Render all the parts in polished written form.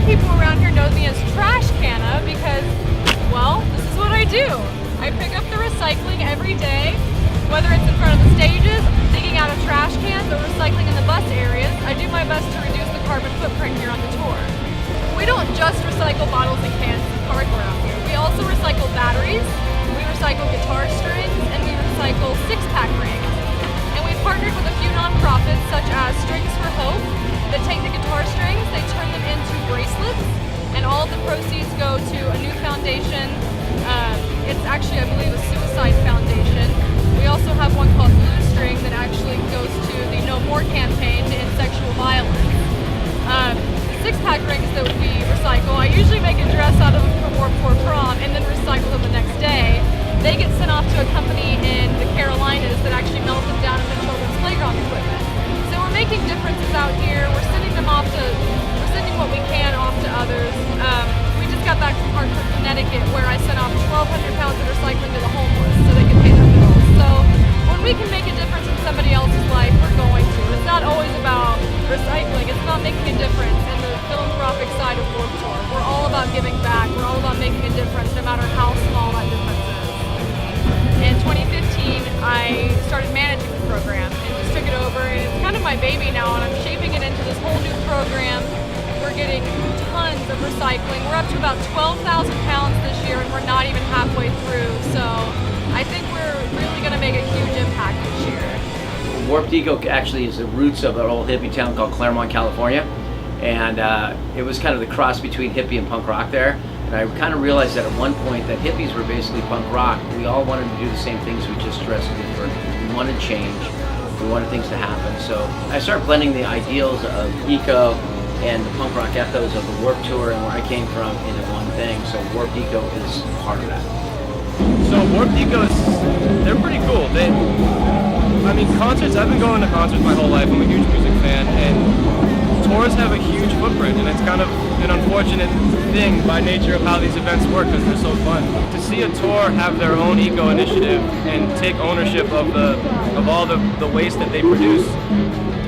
people around here know me as Trash Canna because, well, this is what I do. I pick up the recycling every day, whether it's in front of the stages, digging out of trash cans, or recycling in the bus areas. I do my best to reduce the carbon footprint here on the tour. We don't just recycle bottles and cans and cardboard out here. We also recycle batteries, we recycle guitar strings, and we recycle six-pack rings. And we've partnered with a few nonprofits such as Strings for Hope that take the guitar strings, they turn them into bracelets, and all of the proceeds go to a new foundation. It's actually, I believe, a suicide foundation. We also have one called Blue String that actually goes to the No More campaign to end sexual violence. Six-pack rings that we recycle, I usually make a dress out of them for Warped Tour prom and then recycle them the next day. They get sent off to a company in the Carolinas that actually melts them down into children's playground equipment. So we're making differences out here. We're sending what we can off to others. We just got back from Hartford, Connecticut, where I sent off 1,200 pounds of recycling to the homeless so they could pay their bills. So when we can make a difference in somebody else's life, we're going to. It's not always about recycling. It's about making a difference in the philanthropic side of Warped Tour. We're all about giving back. We're all about making a difference, no matter how small that difference is. In 2015, I started managing the program and just took it over. And it's kind of my baby now, and I'm shaping it into this whole new program. We're getting tons of recycling. We're up to about 12,000 pounds this year, and we're not even halfway through. So I think we're really going to make a huge impact this year. Warped Eco actually is the roots of an old hippie town called Claremont, California. And it was kind of the cross between hippie and punk rock there. And I kind of realized that at one point that hippies were basically punk rock. We all wanted to do the same things, we just dressed different. We wanted change, we wanted things to happen. So I started blending the ideals of eco and the punk rock ethos of the Warped Tour and where I came from into one thing. So Warped Eco is part of that. So Warped Eco they're pretty cool. I mean, concerts, I've been going to concerts my whole life. I'm a huge music fan, and tours have a huge footprint, and it's kind of an unfortunate thing by nature of how these events work because they're so fun. To see a tour have their own eco initiative and take ownership of all the waste that they produce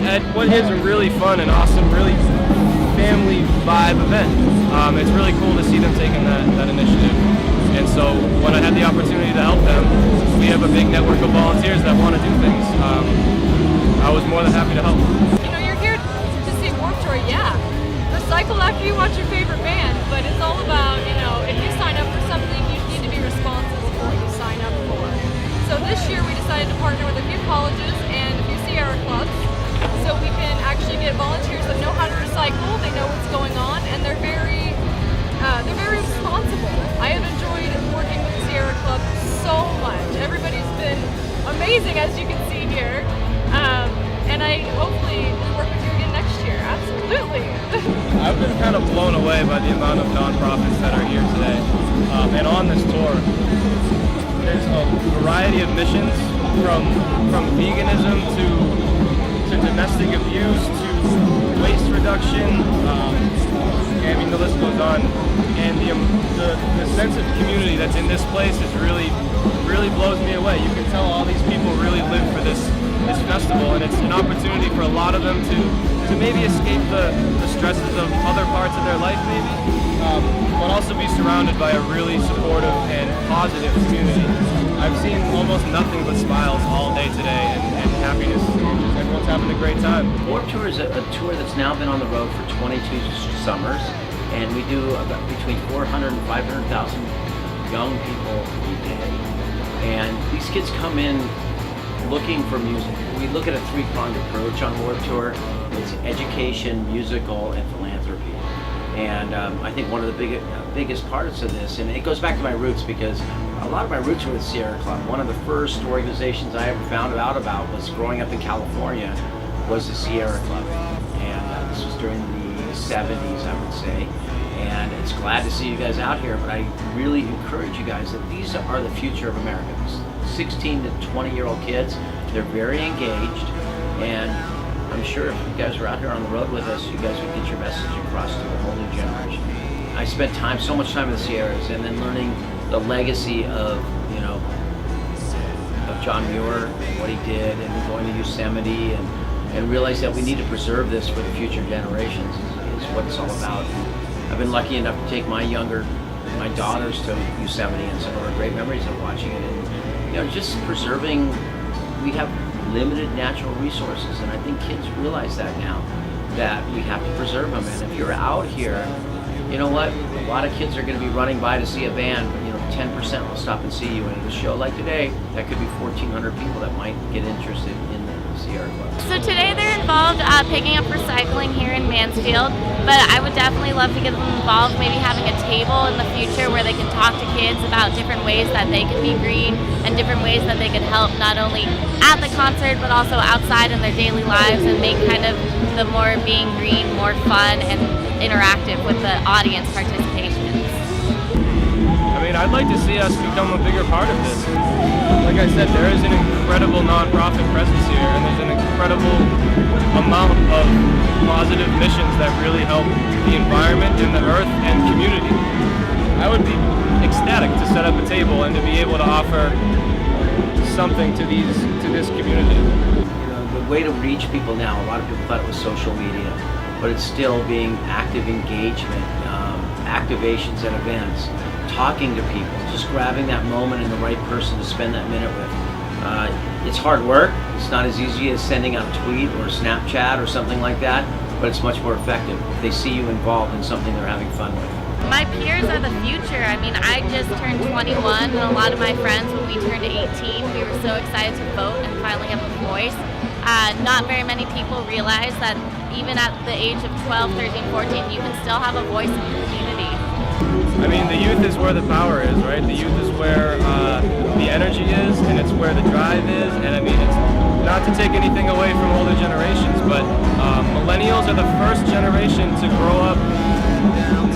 at what is a really fun and awesome, really family vibe event. It's really cool to see them taking that initiative. And so when I had the opportunity to help them, we have a big network of volunteers that want to do things. I was more than happy to help. You know, you're here to see Warped Tour, yeah. Recycle after you watch your favorite band, but it's all about, you know, if you sign up for something, you need to be responsible for what you sign up for. So this year we decided to partner with a few colleges and a few Sierra clubs so we can actually get volunteers that know how to recycle, they know what's going on, and they're very responsible. I have enjoyed working with the Sierra Club so much. Everybody's been amazing, as you can see here. And hopefully we work with you again next year. Absolutely. I've been kind of blown away by the amount of nonprofits that are here today. And on this tour, there's a variety of missions from veganism to domestic abuse to waste reduction. I mean, the list goes on. And the sense of community that's in this place is really blows me away. You can tell all these people really live for this festival, and it's an opportunity for a lot of them to maybe escape the stresses of other parts of their life maybe, but also be surrounded by a really supportive and positive community. I've seen almost nothing but smiles all day today and happiness. Everyone's having a great time. Warped Tour is a tour that's now been on the road for 22 summers, and we do about between 400 and 500,000 young people a day. And these kids come in looking for music. We look at a three-pronged approach on Warped Tour. It's education, musical, and philanthropy. And I think one of the biggest parts of this, and it goes back to my roots because a lot of my roots were with Sierra Club. One of the first organizations I ever found out about was growing up in California was the Sierra Club. And this was during the 70s, I would say. And it's glad to see you guys out here, but I really encourage you guys that these are the future of America. 16 to 20-year-old kids, they're very engaged, and I'm sure if you guys were out here on the road with us, you guys would get your message across to a whole new generation. I spent so much time in the Sierras, and then learning the legacy of, of John Muir and what he did, and going to Yosemite, and realize that we need to preserve this for the future generations is what it's all about. I've been lucky enough to take my daughters to Yosemite, and some of our great memories of watching it. And just preserving. We have limited natural resources, and I think kids realize that now, that we have to preserve them. And if you're out here, you know what? A lot of kids are going to be running by to see a band, but 10% will stop and see you. And at a show like today, that could be 1,400 people that might get interested in the Sierra Club. So today they're involved picking up recycling here in Mansfield, but I would definitely love to get them involved, maybe having a table in the future where they can talk to kids about different ways that they can be green and different ways that they can help not only at the concert but also outside in their daily lives, and make kind of the more being green more fun and interactive with the audience participation. I mean, I'd like to see us become a bigger part of this. Like I said, there is an incredible nonprofit presence here, and there's an incredible amount of positive missions that really help the environment and the earth and community. I would be ecstatic to set up a table and to be able to offer something to this community. The way to reach people now, a lot of people thought it was social media, but it's still being active engagement, activations at events, talking to people, just grabbing that moment and the right person to spend that minute with. It's hard work. It's not as easy as sending out a tweet or a Snapchat or something like that, but it's much more effective if they see you involved in something they're having fun with. My peers are the future. I mean, I just turned 21, and a lot of my friends, when we turned 18, we were so excited to vote and finally have a voice. Not very many people realize that even at the age of 12, 13, 14, you can still have a voice in the community. I mean, the youth is where the power is, right? The youth is where the energy is, and it's where the drive is. And I mean, it's not to take anything away from older generations, but millennials are the first generation to grow up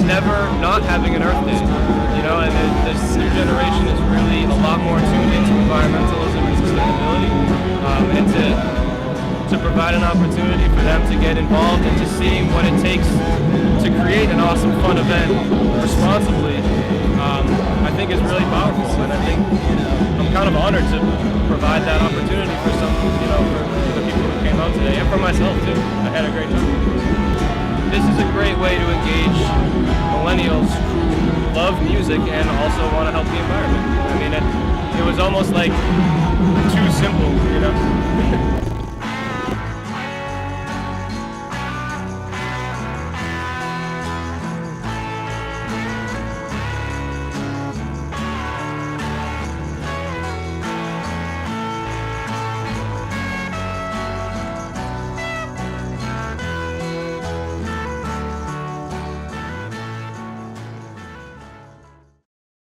never not having an Earth Day. And this new generation is really a lot more tuned into environmentalism and sustainability, and to provide an opportunity for them to get involved and to see what it takes to create an awesome, fun event responsibly, I think is really powerful. And I think I'm kind of honored to provide that opportunity for some, for the people who came out today, and for myself too. I had a great time. This is a great way to engage millennials who love music and also want to help the environment. I mean, it was almost like too simple.